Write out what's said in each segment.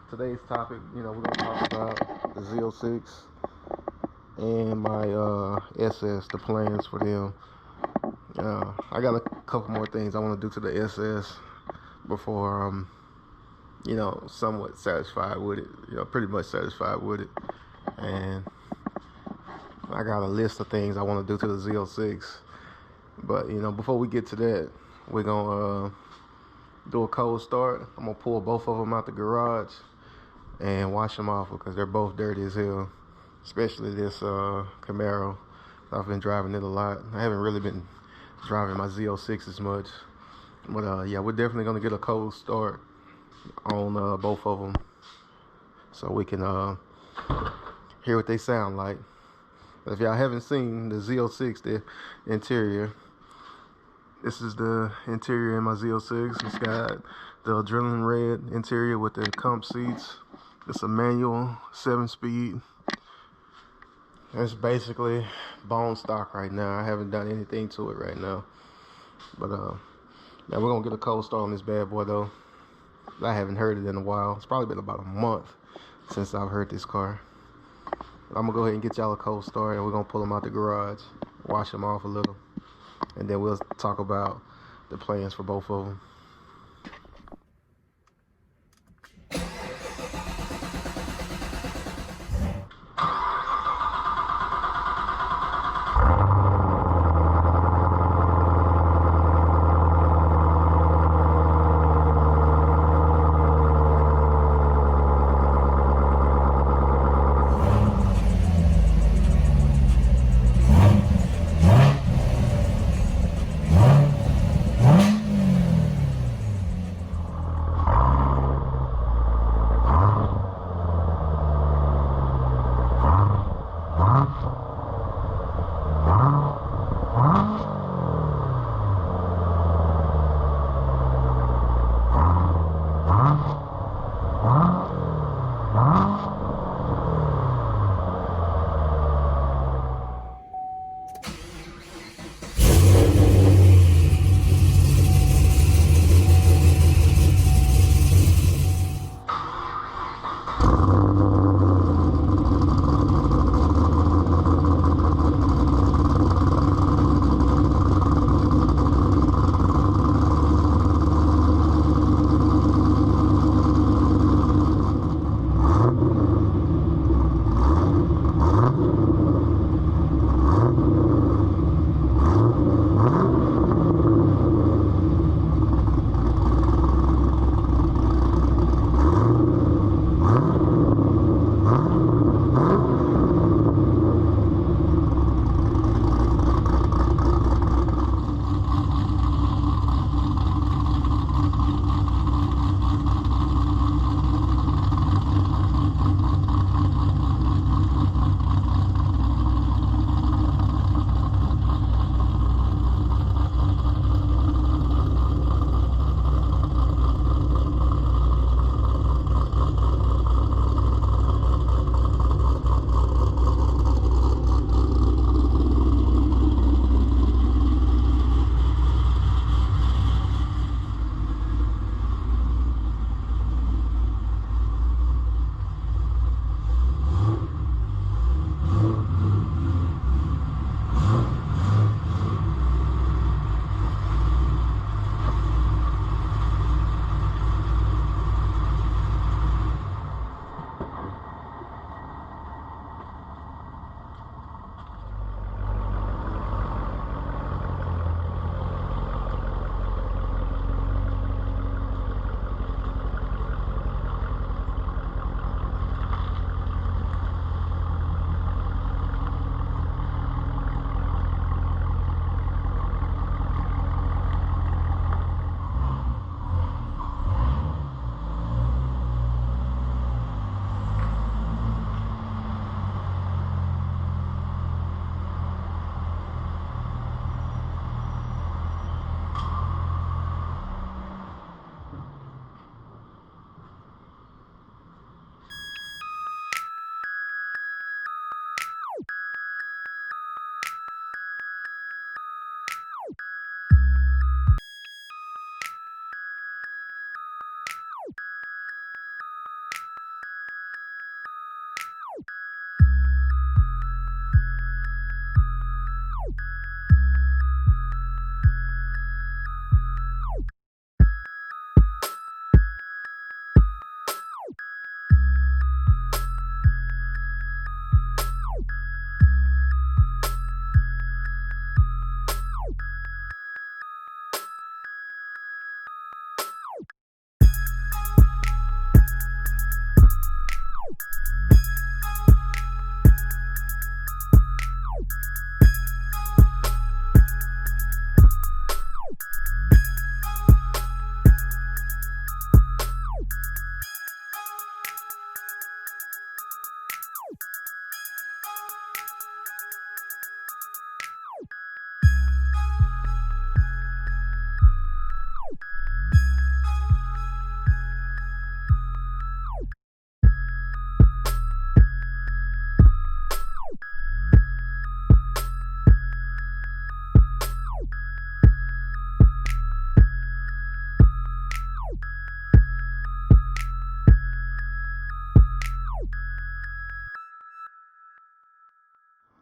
Today's topic, we're gonna talk about the Z06 and my SS, the plans for them. I got a couple more things I want to do to the SS before somewhat satisfied with it. Pretty much satisfied with it. And I got a list of things I want to do to the Z06. But before we get to that, we're gonna do a cold start. I'm gonna pull both of them out the garage and wash them off because they're both dirty as hell. Especially this Camaro. I've been driving it a lot. I haven't really been driving my Z06 as much. But yeah, we're definitely gonna get a cold start on both of them so we can hear what they sound like. But if y'all haven't seen the Z06, the interior, this is the interior in my Z06. It's got the adrenaline red interior with the comp seats. It's a manual 7-speed. It's basically bone stock right now. I haven't done anything to it right now. But now we're gonna get a cold start on this bad boy though. I haven't heard it in a while. It's probably been about a month since I've heard this car. But I'm gonna go ahead and get y'all a cold start, and we're gonna pull them out the garage, wash them off a little, and then we'll talk about the plans for both of them.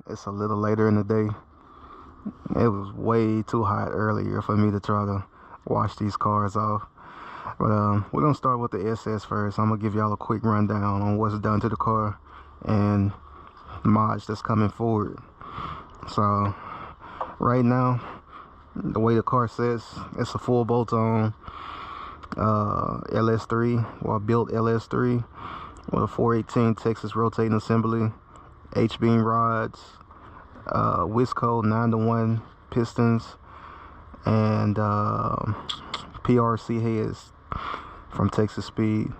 It's a little later in the day. It was way too hot earlier for me to try to wash these cars off. But we're gonna start with the SS first. I'm gonna give y'all a quick rundown on what's done to the car and mods that's coming forward. So right now, the way the car sits, it's a full bolt-on LS3, well, built LS3 with a 418 Texas rotating assembly, H-beam rods, Wisco 9-to-1 pistons, and PRC heads from Texas Speed.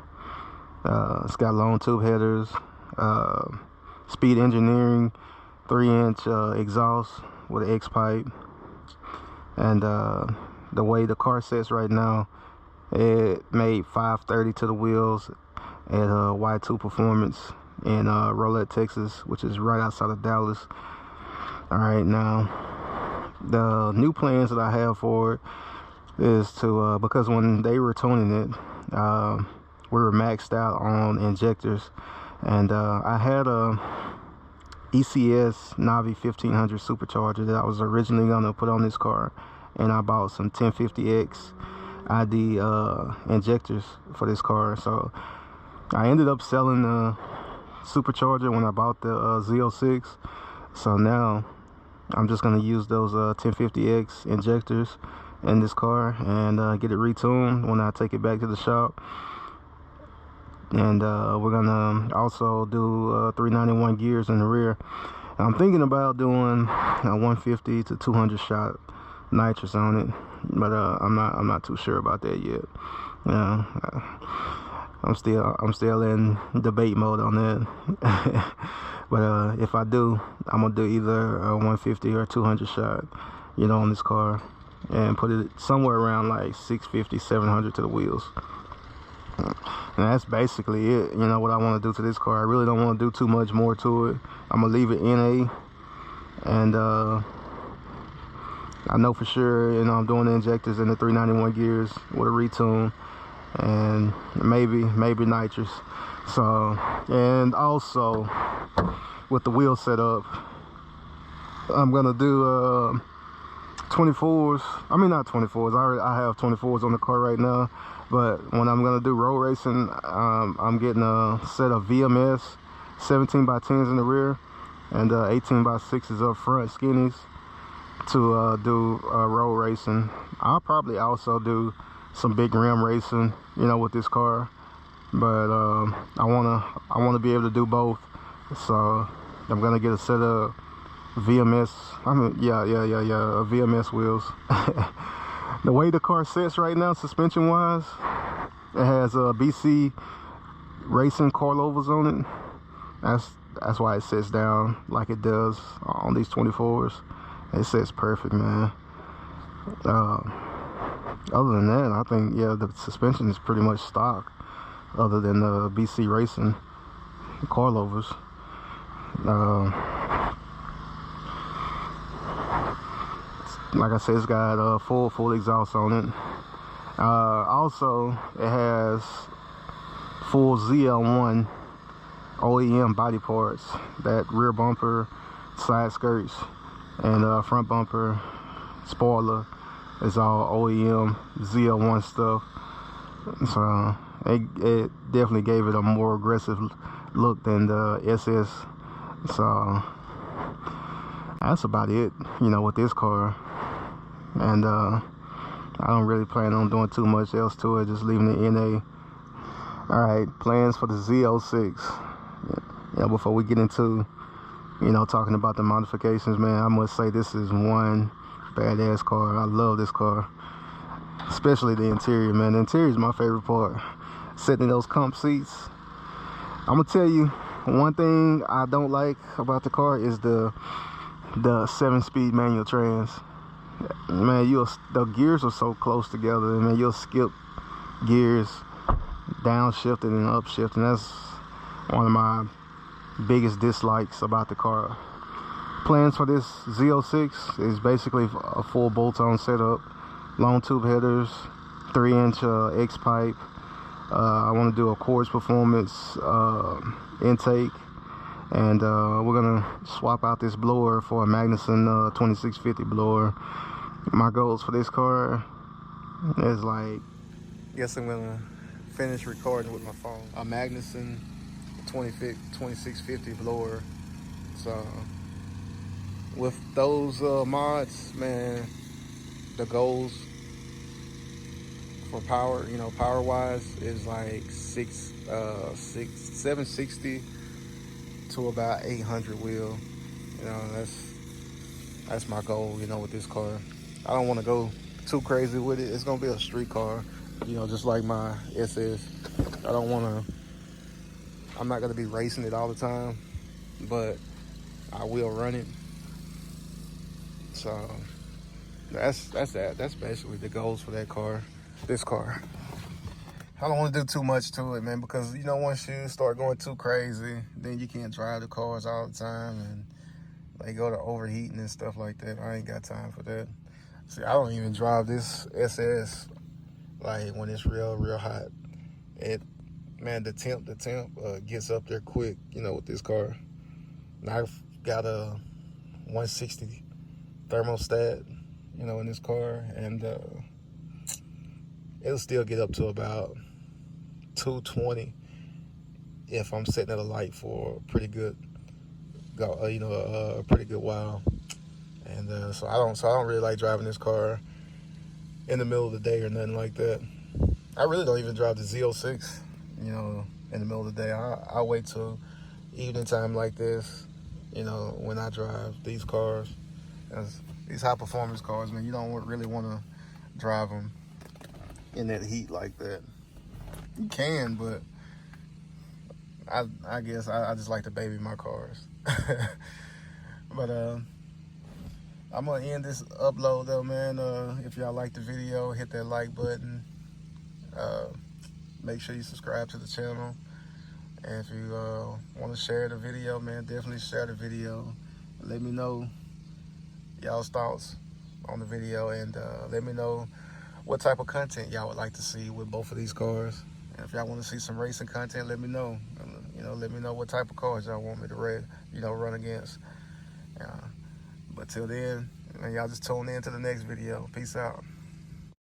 It's got long tube headers, Speed Engineering 3-inch exhaust with an X pipe, and the way the car sits right now, it made 530 to the wheels at Y2 Performance in Rolette, Texas, which is right outside of Dallas. All right, now the new plans that I have for it is to because when they were tuning it, we were maxed out on injectors, and I had a ECS Navi 1500 supercharger that I was originally gonna put on this car, and I bought some 1050X ID injectors for this car. So I ended up selling the supercharger when I bought the Z06. So now I'm just gonna use those 1050X injectors in this car and get it retuned when I take it back to the shop. And we're gonna also do 391 gears in the rear. I'm thinking about doing a 150 to 200 shot nitrous on it, but I'm not too sure about that yet. I'm still in debate mode on that. But if I do, I'm gonna do either a 150 or 200 shot, you know, on this car, and put it somewhere around like 650, 700 to the wheels. And that's basically it, you know, what I want to do to this car. I really don't want to do too much more to it. I'm gonna leave it NA, and I know for sure, you know, I'm doing the injectors in the 391 gears with a retune, and maybe nitrous. So, and also with the wheel setup, I'm gonna do 24s. I mean, not 24s. I have 24s on the car right now. But when I'm gonna do road racing, I'm getting a set of VMS 17x10s in the rear and 18x6s up front, skinnies, to do road racing. I'll probably also do some big rim racing, you know, with this car. But I wanna be able to do both. So I'm gonna get a set of VMS. VMS wheels. The way the car sits right now, suspension wise, it has BC racing coilovers on it. That's why it sits down like it does on these 24s. It sits perfect, man. Other than that, I think, yeah, the suspension is pretty much stock, other than the BC racing coilovers. Like I said, it's got full exhaust on it. Also, it has full ZL1 OEM body parts. That rear bumper, side skirts, and front bumper, spoiler is all OEM ZL1 stuff. So it definitely gave it a more aggressive look than the SS. So that's about it, you know, with this car. And I don't really plan on doing too much else to it, just leaving it NA. Alright, plans for the Z06. Yeah, before we get into, you know, talking about the modifications, man, I must say this is one badass car. I love this car, especially the interior, man. The interior is my favorite part. Sitting in those comp seats. I'm gonna tell you, one thing I don't like about the car is the 7-speed manual trans. Man, the gears are so close together, and man, you'll skip gears, downshifting and upshifting. That's one of my biggest dislikes about the car. Plans for this Z06 is basically a full bolt-on setup, long tube headers, 3-inch X pipe. I want to do a Quartz Performance intake, And we're gonna swap out this blower for a Magnuson 2650 blower. My goals for this car is like, guess I'm gonna finish recording with my phone. A Magnuson 2650 blower. So with those mods, man, the goals for power, you know, power wise, is like 760 to about 800 wheel. You know, that's my goal, you know, with this car. I don't want to go too crazy with it. It's gonna be a street car, you know, just like my SS. I don't want to, I'm not gonna be racing it all the time, but I will run it. So that's that. That's basically the goals for that car. This car, I don't want to do too much to it, man, because, you know, once you start going too crazy, then you can't drive the cars all the time, and they go to overheating and stuff like that. I ain't got time for that. See, I don't even drive this SS like when it's real hot. Man, the temp gets up there quick, you know, with this car. And I've got a 160 thermostat, you know, in this car, and it'll still get up to about 220 if I'm sitting at a light for a pretty good, a pretty good while. And so I don't really like driving this car in the middle of the day or nothing like that. I really don't even drive the Z06, you know, in the middle of the day. I wait till evening time like this, you know, when I drive these cars. These high performance cars, man, you don't really want to drive them in that heat like that. You can, but I guess I just like to baby my cars. But I'm gonna end this upload though, man. If y'all like the video, hit that like button. Make sure you subscribe to the channel. And if you want to share the video, man, definitely share the video. Let me know y'all's thoughts on the video, and let me know what type of content y'all would like to see with both of these cars. And if y'all want to see some racing content, let me know. You know, let me know what type of cars y'all want me to run against. But till then, y'all just tune in to the next video. Peace out.